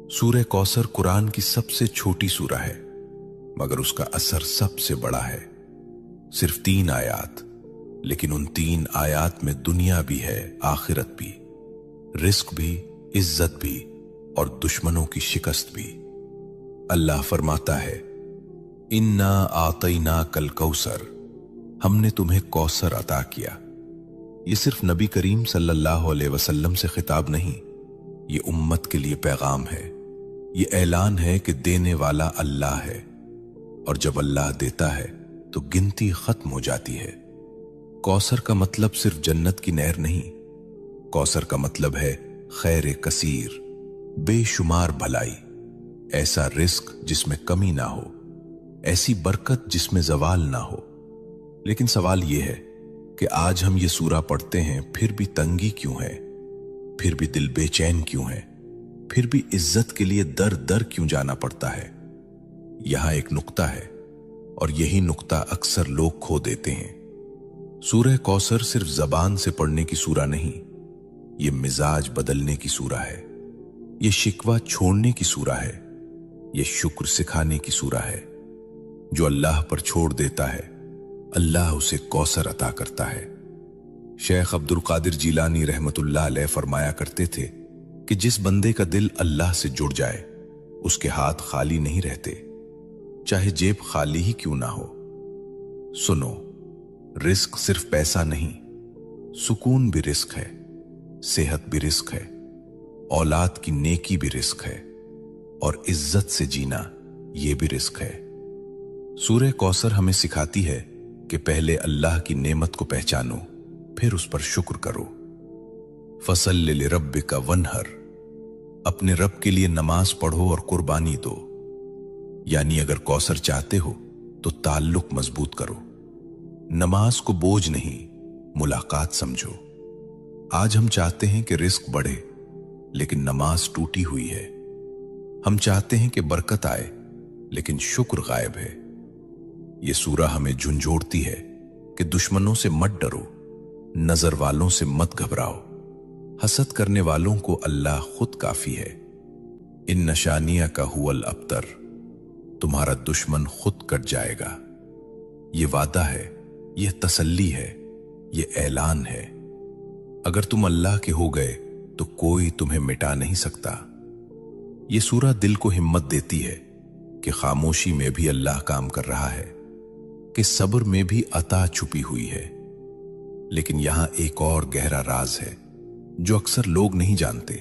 सूरह कौसर कुरान की सबसे छोटी सूरह है, मगर उसका असर सबसे बड़ा है। सिर्फ 3 आयात, लेकिन उन 3 आयात में दुनिया भी है, आखिरत भी, रिस्क भी, इज्जत भी और दुश्मनों की शिकस्त भी। अल्लाह फरमाता है, इन्ना आतैना कल कौसर, हमने तुम्हें कौसर अता किया। ये सिर्फ नबी करीम सल्लल्लाहु अलैहि वसल्लम से खिताब नहीं, ये उम्मत के लिए पैगाम है। ये ऐलान है कि देने वाला अल्लाह है, और जब अल्लाह देता है तो गिनती खत्म हो जाती है। कौसर का मतलब सिर्फ जन्नत की नहर नहीं, कौसर का मतलब है खैर कसीर, बेशुमार भलाई, ऐसा रिस्क जिसमें कमी ना हो, ऐसी बरकत जिसमें जवाल ना हो। लेकिन सवाल यह है कि आज हम ये सूरा पढ़ते हैं, फिर भी तंगी क्यों है, फिर भी दिल बेचैन क्यों है, फिर भी इज्जत के लिए दर दर क्यों जाना पड़ता है। यहां एक नुक्ता है, और यही नुक्ता अक्सर लोग खो देते हैं। सूरह कौसर सिर्फ जबान से पढ़ने की सूरा नहीं, ये मिजाज बदलने की सूरा है, ये शिकवा छोड़ने की सूरा है, ये शुक्र सिखाने की सूरा है। जो अल्लाह पर छोड़ देता है, अल्लाह उसे कौसर अता करता है। शेख अब्दुल कादिर जीलानी रहमतुल्लाह अलैह फरमाया करते थे कि जिस बंदे का दिल अल्लाह से जुड़ जाए, उसके हाथ खाली नहीं रहते, चाहे जेब खाली ही क्यों ना हो। सुनो, रिस्क सिर्फ पैसा नहीं, सुकून भी रिस्क है, सेहत भी रिस्क है, औलाद की नेकी भी रिस्क है, और इज्जत से जीना यह भी रिस्क है। सूरह कौसर हमें सिखाती है कि पहले अल्लाह की नेमत को पहचानो, फिर उस पर शुक्र करो। फसल्लि लिरब्बिका वन्हर, अपने रब के लिए नमाज पढ़ो और कुर्बानी दो। यानी अगर कौसर चाहते हो तो ताल्लुक मजबूत करो, नमाज को बोझ नहीं, मुलाकात समझो। आज हम चाहते हैं कि रिस्क बढ़े, लेकिन नमाज टूटी हुई है। हम चाहते हैं कि बरकत आए, लेकिन शुक्र गायब है। यह सूरा हमें झुंझोड़ती है कि दुश्मनों से मत डरो, नजर वालों से मत घबराओ, हसद करने वालों को अल्लाह खुद काफी है। इन नशानिया का हुवल अबतर, तुम्हारा दुश्मन खुद कट जाएगा। ये वादा है, यह तसल्ली है, यह ऐलान है। अगर तुम अल्लाह के हो गए तो कोई तुम्हें मिटा नहीं सकता। यह सूरा दिल को हिम्मत देती है कि खामोशी में भी अल्लाह काम कर रहा है, कि सब्र में भी अता छुपी हुई है। लेकिन यहां एक और गहरा राज है जो अक्सर लोग नहीं जानते।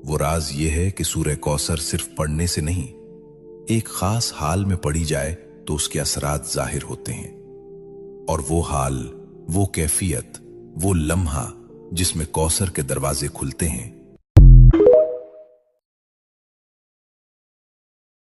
वो राज ये है कि सूरह कौसर सिर्फ पढ़ने से नहीं, एक खास हाल में पढ़ी जाए तो उसके असरात जाहिर होते हैं। और वो हाल, वो कैफियत, वो लम्हा जिसमें कौसर के दरवाजे खुलते हैं,